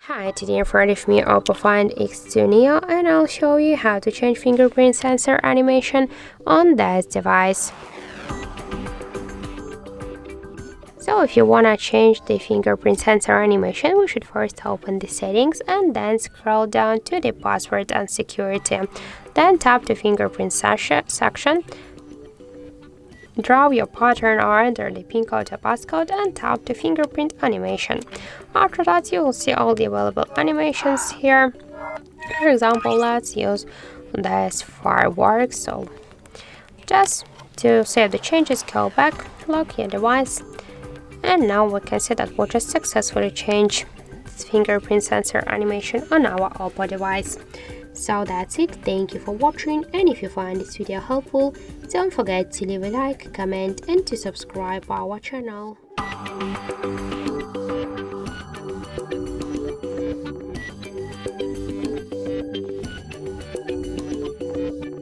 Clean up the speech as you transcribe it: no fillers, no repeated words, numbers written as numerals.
Hi, today in front of me OPPO Find X2 Neo, and I'll show you how to change fingerprint sensor animation on this device. So if you wanna change the fingerprint sensor animation, we should first open the settings and then scroll down to the password and security. Then tap the fingerprint section. Draw your pattern or enter the pin code or passcode and tap the fingerprint animation. After that, you will see all the available animations here. For example, let's use this fireworks. So just to save the changes, go back, lock your device, and now we can see that we just successfully changed this fingerprint sensor animation on our OPPO device. So that's it, thank you for watching, and if you find this video helpful, don't forget to leave a like, comment and to subscribe our channel.